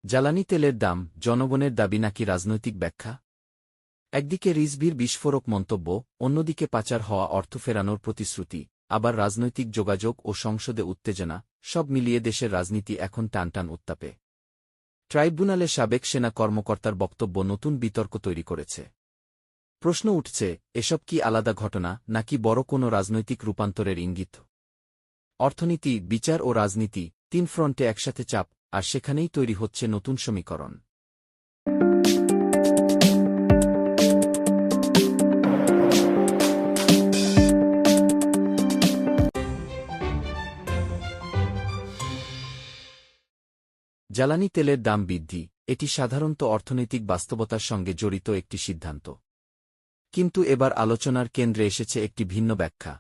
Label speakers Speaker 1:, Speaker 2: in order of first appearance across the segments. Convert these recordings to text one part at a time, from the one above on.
Speaker 1: জ্বালানি তেলের দাম, জনগণের দাবি নাকি রাজনৈতিক ব্যাখ্যা? একদিকে রিজভির বিস্ফোরক মন্তব্য, অন্যদিকে পাচার হওয়া অর্থ ফেরানোর প্রতিশ্রুতি, আবার রাজনৈতিক যোগাযোগ ও সংসদে উত্তেজনা, সব মিলিয়ে দেশের রাজনীতি এখন টানটান উত্তাপে। ট্রাইব্যুনালে সাবেক সেনা কর্মকর্তার বক্তব্য নতুন বিতর্ক তৈরি করেছে। প্রশ্ন উঠছে, এসব কি আলাদা ঘটনা নাকি বড় কোনো রাজনৈতিক রূপান্তরের ইঙ্গিত? অর্থনীতি, বিচার ও রাজনীতি, তিন ফ্রন্টে একসাথে চাপ, আর সেখানেই তৈরি হচ্ছে নতুন সমীকরণ। জ্বালানি তেলের দাম বৃদ্ধি, এটি সাধারণত অর্থনৈতিক বাস্তবতার সঙ্গে জড়িত একটি সিদ্ধান্ত। কিন্তু এবার আলোচনার কেন্দ্রে এসেছে একটি ভিন্ন ব্যাখ্যা।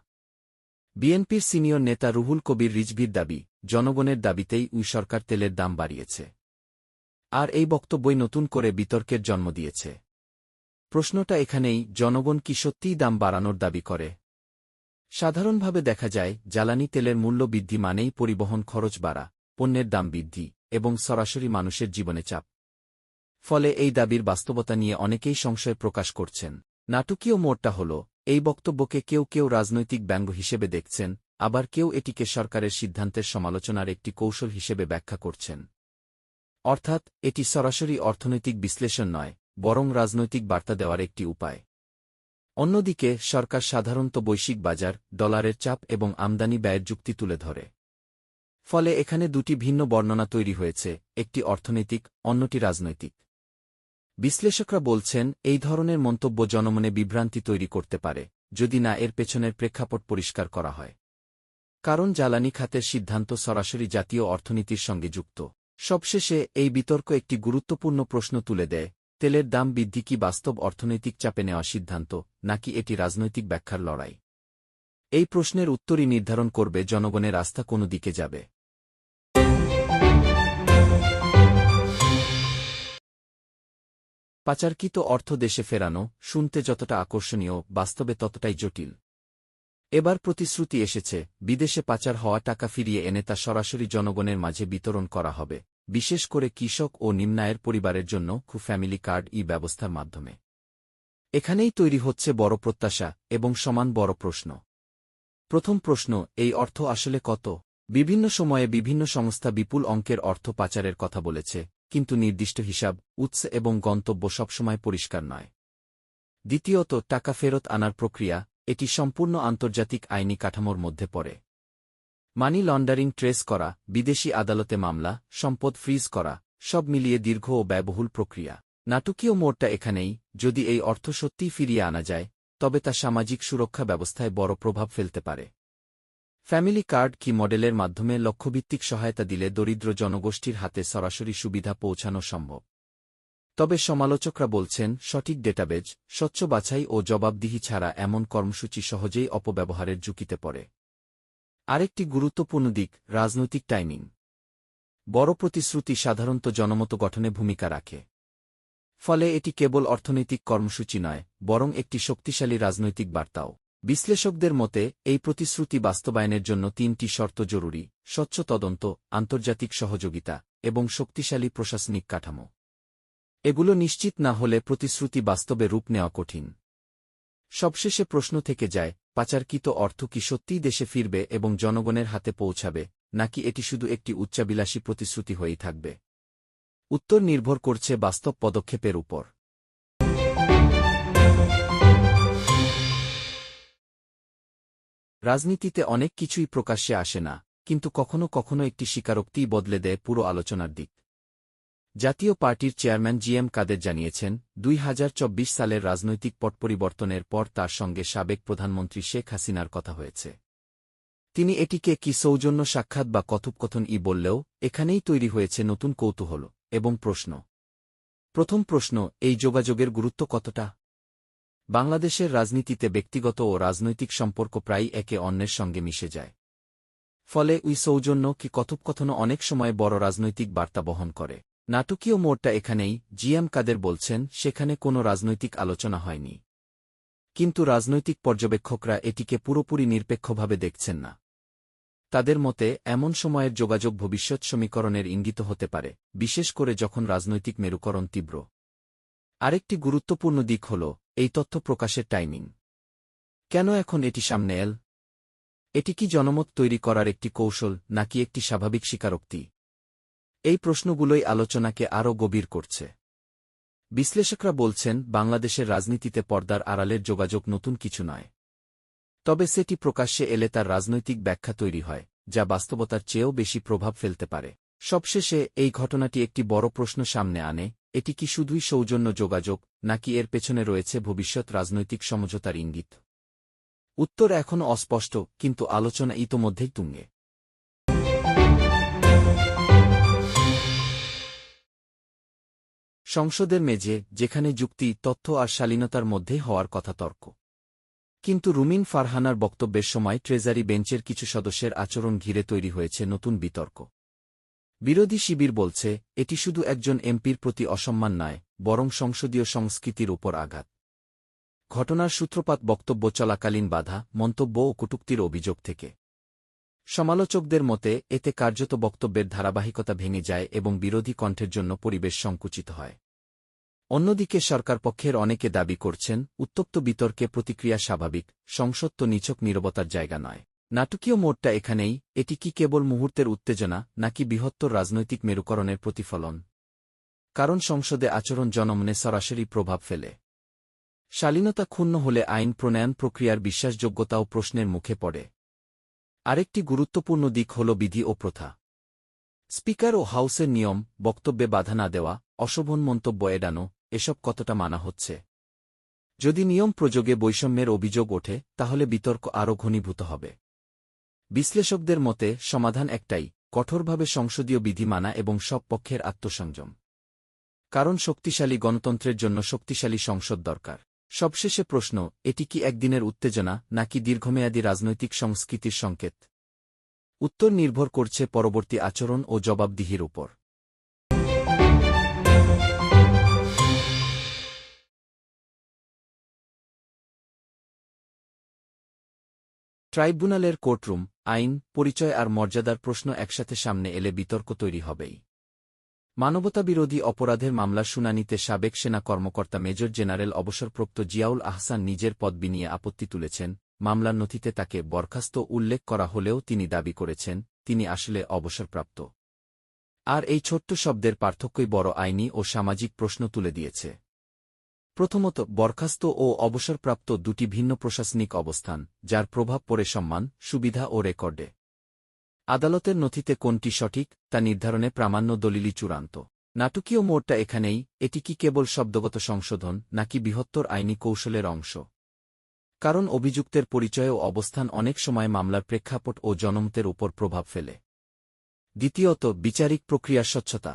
Speaker 1: বিএনপির সিনিয়র নেতা রুহুল কবির রিজভির দাবি, জনগণের দাবিতেই সরকার তেলের দাম বাড়িয়েছে। আর এই বক্তব্যই নতুন করে বিতর্কের জন্ম দিয়েছে। প্রশ্নটা এখানেই, জনগণ কি সত্যিই দাম বাড়ানোর দাবি করে? সাধারণভাবে দেখা যায়, জ্বালানি তেলের মূল্য বৃদ্ধি মানেই পরিবহন খরচ বাড়া, পণ্যের দাম বৃদ্ধি এবং সরাসরি মানুষের জীবনে চাপ। ফলে এই দাবির বাস্তবতা নিয়ে অনেকেই সংশয় প্রকাশ করছেন। নাটকীয় মোড়টা হল, এই বক্তব্যকে কেউ কেউ রাজনৈতিক ব্যঙ্গ হিসেবে দেখছেন, আবার কেউ এটিকে সরকারের সিদ্ধান্তের সমালোচনার একটি কৌশল হিসেবে ব্যাখ্যা করছেন। অর্থাৎ, এটি সরাসরি অর্থনৈতিক বিশ্লেষণ নয়, বরং রাজনৈতিক বার্তা দেওয়ার একটি উপায়। অন্যদিকে সরকার সাধারণত বৈশ্বিক বাজার, ডলারের চাপ এবং আমদানি ব্যয়ের যুক্তি তুলে ধরে। ফলে এখানে দুটি ভিন্ন বর্ণনা তৈরি হয়েছে, একটি অর্থনৈতিক, অন্যটি রাজনৈতিক। বিশ্লেষকরা বলছেন, এই ধরনের মন্তব্য জনমনে বিভ্রান্তি তৈরি করতে পারে, যদি না এর পেছনের প্রেক্ষাপট পরিষ্কার করা হয়। কারণ জ্বালানি খাতের সিদ্ধান্ত সরাসরি জাতীয় অর্থনীতির সঙ্গে যুক্ত। সবশেষে এই বিতর্ক একটি গুরুত্বপূর্ণ প্রশ্ন তুলে দেয়, তেলের দাম বৃদ্ধি কি বাস্তব অর্থনৈতিক চাপে নেওয়া সিদ্ধান্ত, নাকি এটি রাজনৈতিক ব্যাখ্যার লড়াই? এই প্রশ্নের উত্তরই নির্ধারণ করবে জনগণের আস্থা কোন দিকে যাবে। পাচারকৃত অর্থ দেশে ফেরানো, শুনতে যতটা আকর্ষণীয়, বাস্তবে ততটাই জটিল। এবার প্রতিশ্রুতি এসেছে, বিদেশে পাচার হওয়া টাকা ফিরিয়ে এনে তা সরাসরি জনগণের মাঝে বিতরণ করা হবে, বিশেষ করে কৃষক ও নিম্নায়ের পরিবারের জন্য ফ্যামিলি কার্ড ব্যবস্থার মাধ্যমে। এখানেই তৈরি হচ্ছে বড় প্রত্যাশা এবং সমান বড় প্রশ্ন। প্রথম প্রশ্ন, এই অর্থ আসলে কত? বিভিন্ন সময়ে বিভিন্ন সংস্থা বিপুল অঙ্কের অর্থ পাচারের কথা বলেছে, কিন্তু নির্দিষ্ট হিসাব, উৎস এবং গন্তব্য সবসময় পরিষ্কার নয়। দ্বিতীয়ত, টাকা ফেরত আনার প্রক্রিয়া, এটি সম্পূর্ণ আন্তর্জাতিক আইনি কাঠামোর মধ্যে পড়ে। মানি লন্ডারিং ট্রেস করা, বিদেশি আদালতে মামলা, সম্পদ ফ্রিজ করা, সব মিলিয়ে দীর্ঘ ও ব্যয়বহুল প্রক্রিয়া। নাটকীয় মোড়টা এখানেই, যদি এই অর্থ সত্যিই ফিরিয়ে আনা যায়, তবে তা সামাজিক সুরক্ষা ব্যবস্থায় বড় প্রভাব ফেলতে পারে। ফ্যামিলি কার্ড কি মডেলের মাধ্যমে লক্ষ্যভিত্তিক সহায়তা দিলে দরিদ্র জনগোষ্ঠীর হাতে সরাসরি সুবিধা পৌঁছানো সম্ভব। তবে সমালোচকরা বলছেন, সঠিক ডেটাবেজ, স্বচ্ছ বাছাই ও জবাবদিহি ছাড়া এমন কর্মসূচি সহজেই অপব্যবহারের ঝুঁকিতে পড়ে। আরেকটি গুরুত্বপূর্ণ দিক, রাজনৈতিক টাইমিং। বড় প্রতিশ্রুতি সাধারণত জনমত গঠনে ভূমিকা রাখে। ফলে এটি কেবল অর্থনৈতিক কর্মসূচি নয়, বরং একটি শক্তিশালী রাজনৈতিক বার্তাও। বিশ্লেষকদের মতে, এই প্রতিশ্রুতি বাস্তবায়নের জন্য তিনটি শর্ত জরুরি: স্বচ্ছ তদন্ত, আন্তর্জাতিক সহযোগিতা এবং শক্তিশালী প্রশাসনিক কাঠামো। এগুলো নিশ্চিত না হলে প্রতিশ্রুতি বাস্তবে রূপ নেওয়া কঠিন। সবশেষে প্রশ্ন থেকে যায়, পাচারকৃত অর্থ কি সত্যিই দেশে ফিরবে এবং জনগণের হাতে পৌঁছাবে, নাকি এটি শুধু একটি উচ্চাবিলাসী প্রতিশ্রুতি হয়েই থাকবে? উত্তর নির্ভর করছে বাস্তব পদক্ষেপের উপর। রাজনীতিতে অনেক কিছুই প্রকাশ্যে আসে না, কিন্তু কখনো কখনো একটি স্বীকারোক্তিই বদলে দেয় পুরো আলোচনার দিক। জাতীয় পার্টির চেয়ারম্যান জি.এম. কাদের জানিয়েছেন, 2024 সালের রাজনৈতিক পট পরিবর্তনের পর তার সঙ্গে সাবেক প্রধানমন্ত্রী শেখ হাসিনার কথা হয়েছে। তিনি এটিকে কি সৌজন্য সাক্ষাৎ বা কথোপকথন বললেও, এখানেই তৈরি হয়েছে নতুন কৌতূহল এবং প্রশ্ন। প্রথম প্রশ্ন, এই যোগাযোগের গুরুত্ব কতটা? বাংলাদেশের রাজনীতিতে ব্যক্তিগত ও রাজনৈতিক সম্পর্ক প্রায়ই একে অন্যের সঙ্গে মিশে যায়। ফলে সৌজন্য কি কথোপকথনও অনেক সময় বড় রাজনৈতিক বার্তা বহন করে। নাটকীয় মোড়টা এখানেই, জি.এম. কাদের বলছেন, সেখানে কোনো রাজনৈতিক আলোচনা হয়নি। কিন্তু রাজনৈতিক পর্যবেক্ষকরা এটিকে পুরোপুরি নিরপেক্ষভাবে দেখছেন না। তাদের মতে এমন সময়ের যোগাযোগ ভবিষ্যৎ সমীকরণের ইঙ্গিত হতে পারে, বিশেষ করে যখন রাজনৈতিক মেরুকরণ তীব্র। আরেকটি গুরুত্বপূর্ণ দিক হল এই তথ্য প্রকাশের টাইমিং। কেন এখন এটি সামনে এল? এটি কি জনমত তৈরি করার একটি কৌশল, নাকি একটি স্বাভাবিক স্বীকারোক্তি? এই প্রশ্নগুলোই আলোচনাকে আরও গভীর করছে। বিশ্লেষকরা বলছেন, বাংলাদেশের রাজনীতিতে পর্দার আড়ালের যোগাযোগ নতুন কিছু নয়। তবে সেটি প্রকাশ্যে এলে তার রাজনৈতিক ব্যাখ্যা তৈরি হয়, যা বাস্তবতার চেয়েও বেশি প্রভাব ফেলতে পারে। সবশেষে এই ঘটনাটি একটি বড় প্রশ্ন সামনে আনে, এটি কি শুধুই সৌজন্য যোগাযোগ, নাকি এর পেছনে রয়েছে ভবিষ্যৎ রাজনৈতিক সমঝোতার ইঙ্গিত? উত্তর এখনও অস্পষ্ট, কিন্তু আলোচনা ইতোমধ্যেই তুঙ্গে। সংসদের মেঝে, যেখানে যুক্তি, তথ্য আর শালীনতার মধ্যেই হওয়ার কথা তর্ক। কিন্তু রুমিন ফারহানার বক্তব্যের সময় ট্রেজারি বেঞ্চের কিছু সদস্যের আচরণ ঘিরে তৈরি হয়েছে নতুন বিতর্ক। বিরোধী শিবির বলছে, এটি শুধু একজন এমপির প্রতি অসম্মান নয়, বরং সংসদীয় সংস্কৃতির উপর আঘাত। ঘটনার সূত্রপাত বক্তব্য চলাকালীন বাধা, মন্তব্য ও কটূক্তির অভিযোগ থেকে। সমালোচকদের মতে এতে কার্যত বক্তব্যের ধারাবাহিকতা ভেঙে যায় এবং বিরোধী কণ্ঠের জন্য পরিবেশ সংকুচিত হয়। অন্যদিকে সরকারপক্ষের অনেকে দাবি করছেন, উত্তপ্ত বিতর্কে প্রতিক্রিয়া স্বাভাবিক, সংসদ তো নিছক নীরবতার জায়গা নয়। নাটকীয় মোড়টা এখানেই, এটি কি কেবল মুহূর্তের উত্তেজনা, নাকি বৃহত্তর রাজনৈতিক মেরুকরণের প্রতিফলন? কারণ সংসদে আচরণ জনমনে সরাসরি প্রভাব ফেলে। শালীনতা ক্ষুণ্ণ হলে আইন প্রণয়ন প্রক্রিয়ার বিশ্বাসযোগ্যতাও প্রশ্নের মুখে পড়ে। আরেকটি গুরুত্বপূর্ণ দিক হল বিধি ও প্রথা। স্পিকার ও হাউসের নিয়ম, বক্তব্যে বাধা না দেওয়া, অশোভন মন্তব্য এড়ানো, এসব কতটা মানা হচ্ছে? যদি নিয়ম প্রযোগে বৈষম্যের অভিযোগ ওঠে, তাহলে বিতর্ক আরও ঘনীভূত হবে। বিশ্লেষকদের মতে সমাধান একটাই, কঠোরভাবে সংসদীয় বিধি মানা এবং সব পক্ষের আত্মসংযম। কারণ শক্তিশালী গণতন্ত্রের জন্য শক্তিশালী সংসদ দরকার। সবশেষে প্রশ্ন, এটি কি একদিনের উত্তেজনা, নাকি দীর্ঘমেয়াদী রাজনৈতিক সংস্কৃতির সংকেত? উত্তর নির্ভর করছে পরবর্তী আচরণ ও জবাবদিহির উপর। ট্রাইব্যুনালের কোর্টরুম, আইন, পরিচয় আর মর্যাদার প্রশ্ন একসাথে সামনে এলে বিতর্ক তৈরি হবেই। মানবতাবিরোধী অপরাধের মামলার শুনানিতে সাবেক সেনা কর্মকর্তা মেজর জেনারেল অবসরপ্রাপ্ত জিয়াউল আহসান নিজের পদবি নিয়ে আপত্তি তুলেছেন। মামলার নথিতে তাকে বরখাস্ত উল্লেখ করা হলেও তিনি দাবি করেছেন, তিনি আসলে অবসরপ্রাপ্ত। আর এই ছোট্ট শব্দের পার্থক্যই বড় আইনি ও সামাজিক প্রশ্ন তুলে দিয়েছে। প্রথমত, বরখাস্ত ও অবসরপ্রাপ্ত দুটি ভিন্ন প্রশাসনিক অবস্থান, যার প্রভাব পড়ে সম্মান, সুবিধা ও রেকর্ডে। আদালতের নথিতে কোনটি সঠিক, তা নির্ধারণে প্রামাণ্য দলিলই চূড়ান্ত। নাটকীয় মোড়টা এখানেই, এটি কি কেবল শব্দগত সংশোধন, নাকি বৃহত্তর আইনি কৌশলের অংশ? কারণ অভিযুক্তের পরিচয় ও অবস্থান অনেক সময় মামলার প্রেক্ষাপট ও জনমতের উপর প্রভাব ফেলে। দ্বিতীয়ত, বিচারিক প্রক্রিয়ার স্বচ্ছতা।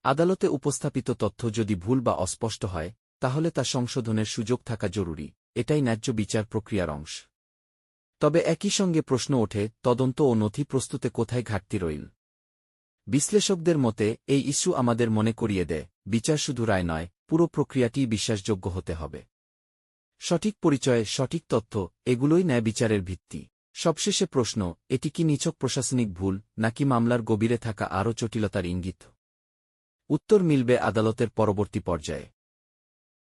Speaker 1: আদালতে উপস্থাপিত তথ্য যদি ভুল বা অস্পষ্ট হয়, তাহলে তা সংশোধনের সুযোগ থাকা জরুরি, এটাই ন্যায্য বিচার প্রক্রিয়ার অংশ। তবে একই সঙ্গে প্রশ্ন ওঠে, তদন্ত ও নথি প্রস্তুতে কোথায় ঘাটতি রইল? বিশ্লেষকদের মতে এই ইস্যু আমাদের মনে করিয়ে দেয়, বিচার শুধু রায় নয়, পুরো প্রক্রিয়াটিই বিশ্বাসযোগ্য হতে হবে। সঠিক পরিচয়, সঠিক তথ্য, এগুলোই ন্যায় বিচারের ভিত্তি। সবশেষে প্রশ্ন, এটি কি নিছক প্রশাসনিক ভুল, নাকি মামলার গভীরে থাকা আরও জটিলতার ইঙ্গিত? উত্তর মিলবে আদালতের পরবর্তী পর্যায়ে।